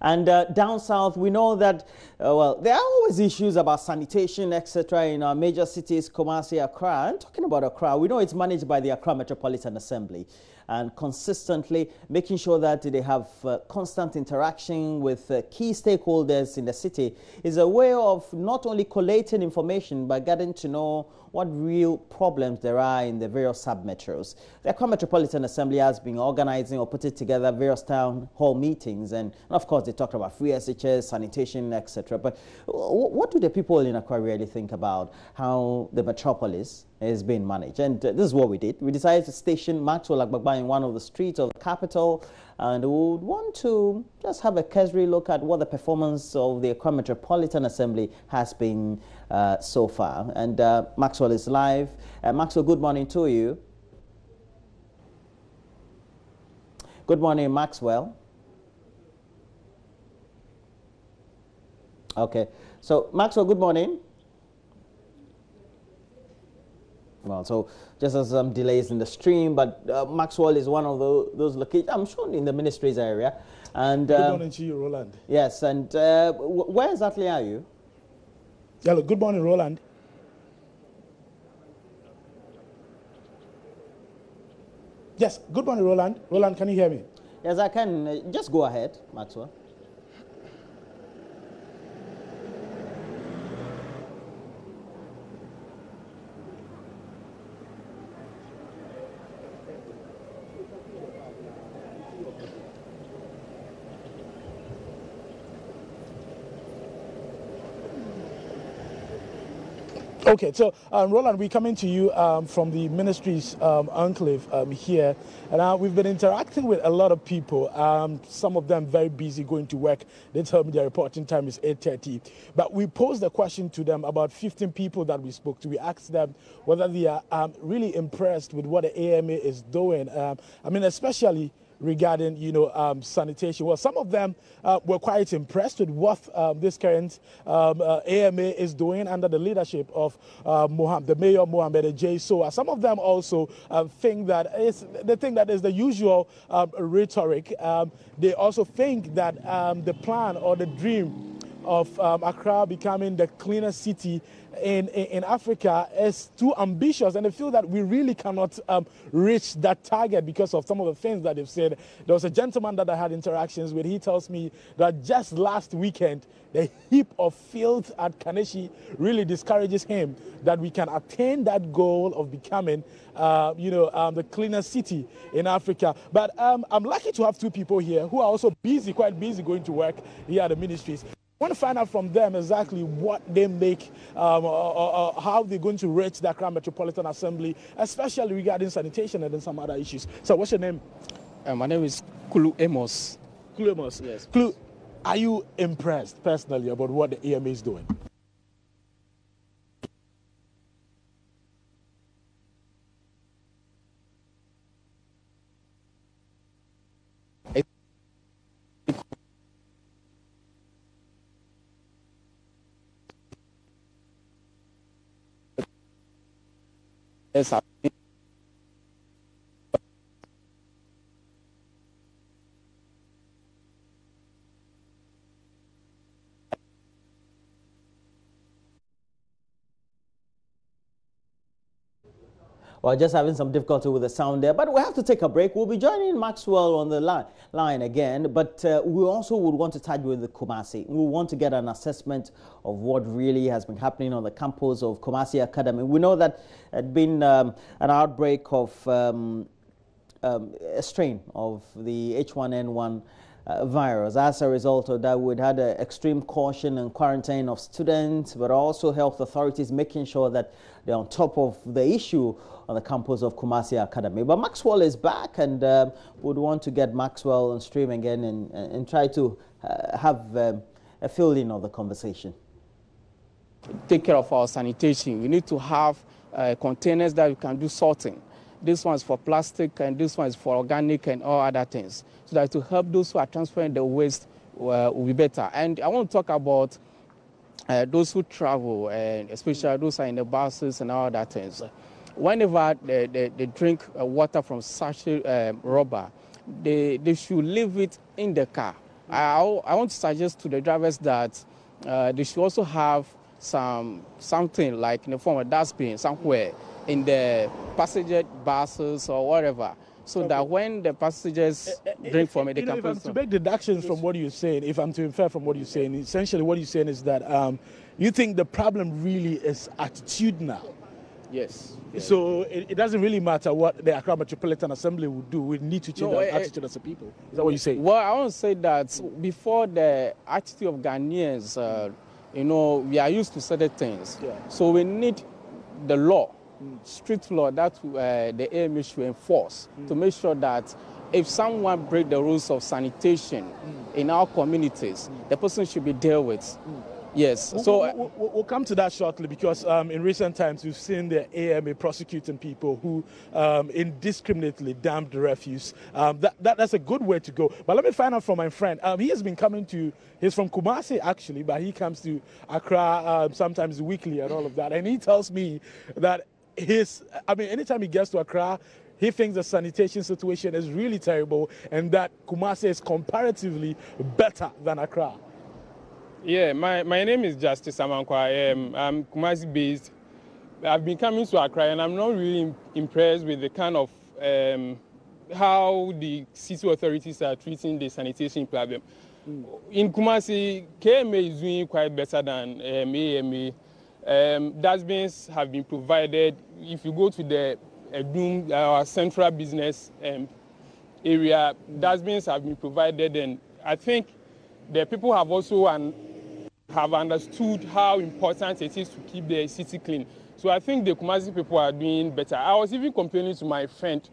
And down south, we know that, well, there are always issues about sanitation, etc. in our major cities, Kumasi, Accra. And talking about Accra, we know it's managed by the Accra Metropolitan Assembly, and consistently making sure that they have constant interaction with key stakeholders in the city is a way of not only collating information, but getting to know what real problems there are in the various sub-metros. The Accra Metropolitan Assembly has been organizing or putting together various town hall meetings, and of course they talked about free SHS, sanitation, etc. But what do the people in Accra really think about how the metropolis is being managed? And this is what we did. We decided to station Maxwell Agbagba in one of the streets of the capital, and we would want to just have a cursory look at what the performance of the Accra Metropolitan Assembly has been so far. And Maxwell is live. Maxwell, good morning to you. Good morning, Maxwell. Okay, so Maxwell, good morning. Well, so just as some delays in the stream, but Maxwell is one of those locations, I'm sure, in the ministry's area. And good morning to you, Roland. Yes, and where exactly are you? Hello, good morning, Roland. Yes, good morning, Roland. Roland, can you hear me? Yes, I can. Just go ahead, Maxwell. Okay, so Roland, we're coming to you from the ministry's enclave here, and we've been interacting with a lot of people. Some of them very busy going to work. They tell me their reporting time is 8:30. But we posed a question to them, about 15 people that we spoke to. We asked them whether they are really impressed with what the AMA is doing. I mean, especially regarding, sanitation. Well, some of them were quite impressed with what this current AMA is doing under the leadership of the Mayor Mohamed J. So some of them also think that is the usual rhetoric. They also think that the plan or the dream of Accra becoming the cleanest city in Africa is too ambitious, and they feel that we really cannot reach that target because of some of the things that they've said. There was a gentleman that I had interactions with. He tells me that just last weekend, the heap of filth at Kaneshi really discourages him that we can attain that goal of becoming, the cleanest city in Africa. But I'm lucky to have two people here who are also quite busy going to work here at the ministries. I want to find out from them exactly what they make, or how they're going to reach the Accra Metropolitan Assembly, especially regarding sanitation and then some other issues. So what's your name? My name is Kulu Amos. Kulu Amos. Yes. Kulu, are you impressed personally about what the AMA is doing? Yes, Well, just having some difficulty with the sound there, but we have to take a break. We'll be joining Maxwell on the line again, but we also would want to touch with the Kumasi. We want to get an assessment of what really has been happening on the campus of Kumasi Academy. We know that there had been an outbreak of a strain of the H1N1 virus. As a result of that, we'd had extreme caution and quarantine of students, but also health authorities making sure that they're on top of the issue on the campus of Kumasi Academy. But Maxwell is back, and would want to get Maxwell on stream again and try to have a fill-in of the conversation. Take care of our sanitation. We need to have containers that we can do sorting. This one is for plastic, and this one is for organic and all other things, so that to help those who are transferring the waste will be better. And I want to talk about those who travel, and especially those who are in the buses and all other things. Whenever they drink water from sachet rubber, they should leave it in the car. I want to suggest to the drivers that they should also have something like in the form of dustbin somewhere in the passenger buses or whatever, so that when the passengers drink from it, they can. If I'm to make deductions from what you're saying, if I'm to infer from what you're saying, essentially what you're saying is that you think the problem really is attitudinal. Yes. So it doesn't really matter what the Accra Metropolitan Assembly would do. We need to change our attitude as a people. Is that what you say? Well, I want to say that before the attitude of Ghanaians, we are used to certain things. Yeah. So we need the law, strict law that the AMA should enforce to make sure that if someone breaks the rules of sanitation in our communities, the person should be dealt with. Yes. So we'll come to that shortly, because in recent times we've seen the AMA prosecuting people who indiscriminately dumped the refuse. That's a good way to go. But let me find out from my friend. He has been coming to, he's from Kumasi actually, but he comes to Accra sometimes weekly and all of that. And he tells me that anytime he gets to Accra, he thinks the sanitation situation is really terrible and that Kumasi is comparatively better than Accra. Yeah, my name is Justice Amankwa. I'm Kumasi based. I've been coming to Accra and I'm not really impressed with the kind of how the city authorities are treating the sanitation problem. In Kumasi, KMA is doing quite better than AMA. Dustbins have been provided. If you go to the our central business area, dustbins have been provided, and I think the people have also have understood how important it is to keep the city clean. So I think the Kumasi people are doing better. I was even complaining to my friend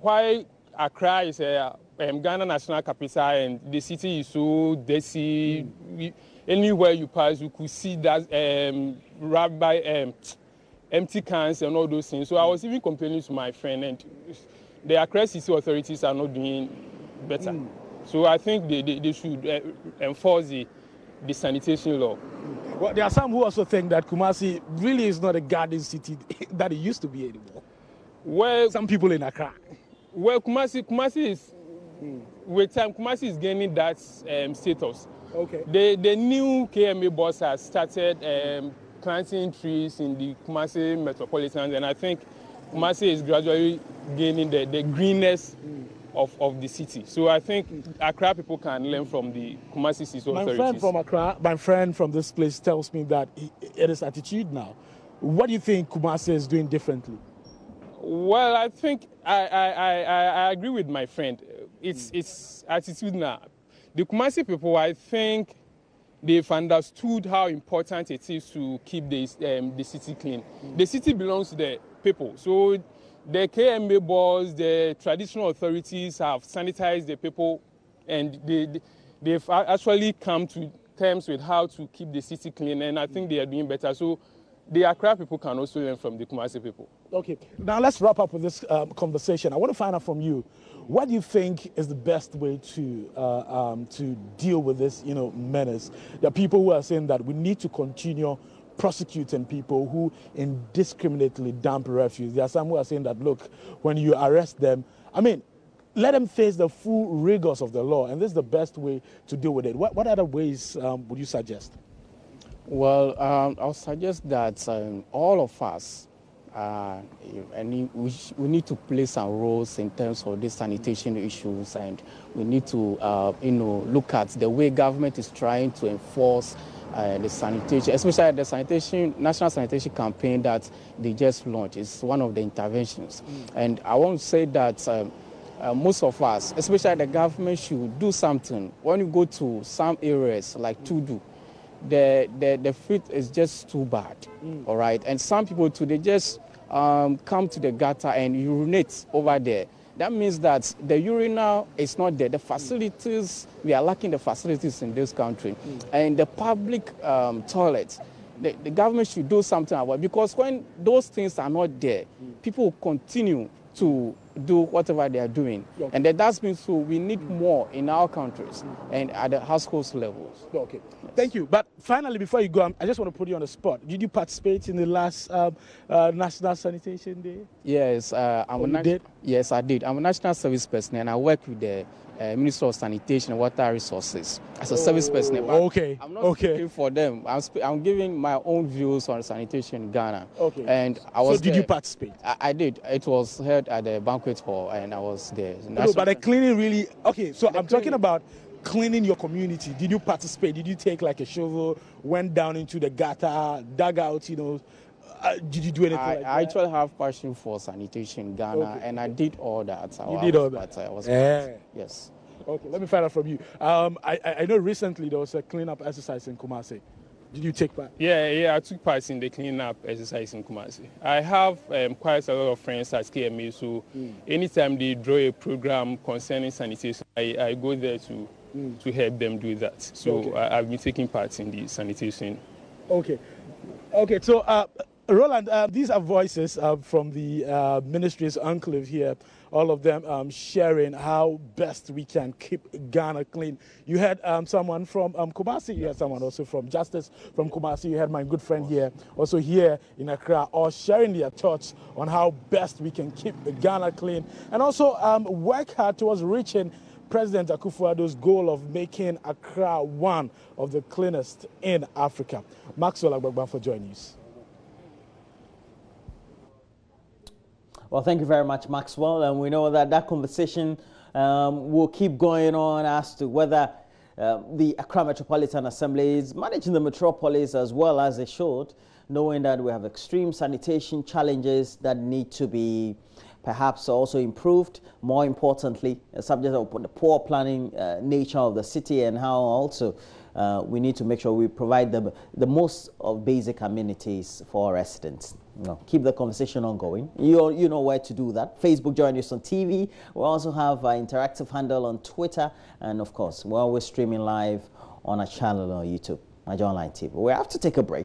why Accra is a Ghana national capital and the city is so dirty. Anywhere you pass, you could see that empty cans and all those things. So I was even complaining to my friend, and the Accra city authorities are not doing better. So I think they should enforce the sanitation law. Well, there are some who also think that Kumasi really is not a garden city that it used to be anymore. Well, some people in Accra. Well, Kumasi is with time. Kumasi is gaining that status. Okay. The new KMA boss has started planting trees in the Kumasi metropolitan, and I think Kumasi is gradually gaining the greenness of the city. So I think Accra people can learn from the Kumasi city authorities. My friend from Accra, my friend from this place tells me that it is attitude now. What do you think Kumasi is doing differently? Well, I think I agree with my friend. It's attitude now. The Kumasi people, I think they've understood how important it is to keep the city clean. The city belongs to the people. So the KMA boards, the traditional authorities have sanitized the people, and they've actually come to terms with how to keep the city clean, and I think they are doing better. So the Accra people can also learn from the Kumasi people. Okay, now let's wrap up with this conversation. I want to find out from you, what do you think is the best way to deal with this, menace? There are people who are saying that we need to continue prosecuting people who indiscriminately dump refuse. There are some who are saying that, look, when you arrest them, let them face the full rigors of the law, and this is the best way to deal with it. What other ways would you suggest? Well, I'll suggest that all of us, and we need to play some roles in terms of these sanitation issues, and we need to, look at the way government is trying to enforce the sanitation, especially the national sanitation campaign that they just launched. It's one of the interventions. And I want to say that most of us, especially the government, should do something. When you go to some areas like Tudu, the fit is just too bad, all right? And some people too, they just come to the gutter and urinate over there. That means that the urinal is not there. The facilities, we are lacking the facilities in this country. And the public toilets, the government should do something about it, because when those things are not there, people will continue to do whatever they are doing. Okay. And the dustbins, so we need more in our countries and at the household levels. Okay, yes. Thank you. But finally, before you go, I just want to put you on the spot. Did you participate in the last National Sanitation Day? Yes, yes, I did. I'm a national service person, and I work with the Minister of Sanitation and Water Resources as a service person. Okay. I'm not speaking for them. I'm giving my own views on sanitation in Ghana. Okay. And I was. So did you participate? I did. It was held at the banquet hall, and I was there. No, but the cleaning really. Okay, so I'm talking about cleaning your community. Did you participate? Did you take like a shovel, went down into the gutter, dug out, you know? Did you do anything like that? I actually have passion for sanitation in Ghana, and I did all that. You did all that? I was yes. Okay, let me find out from you. I know recently there was a cleanup exercise in Kumasi. Did you take part? Yeah, I took part in the cleanup exercise in Kumasi. I have quite a lot of friends at KMA, so anytime they draw a program concerning sanitation, I go there to help them do that. So I've been taking part in the sanitation. Okay, so Roland, these are voices from the ministry's enclave here, all of them sharing how best we can keep Ghana clean. You had someone from Kumasi, you had someone also from Justice from Kumasi, you had my good friend here, also here in Accra, all sharing their thoughts on how best we can keep Ghana clean and also work hard towards reaching President Akufo-Addo's goal of making Accra one of the cleanest in Africa. Maxwell Agbagban for JoyNews. Well, thank you very much, Maxwell. And we know that conversation will keep going on as to whether the Accra Metropolitan Assembly is managing the metropolis as well as they should, knowing that we have extreme sanitation challenges that need to be perhaps also improved. More importantly, a subject of the poor planning nature of the city and how also we need to make sure we provide them the most of basic amenities for our residents. Keep the conversation ongoing. You know where to do that. Facebook, JoyNews on TV. We also have an interactive handle on Twitter. And of course, we're always streaming live on our channel on YouTube, Major Online TV. We have to take a break.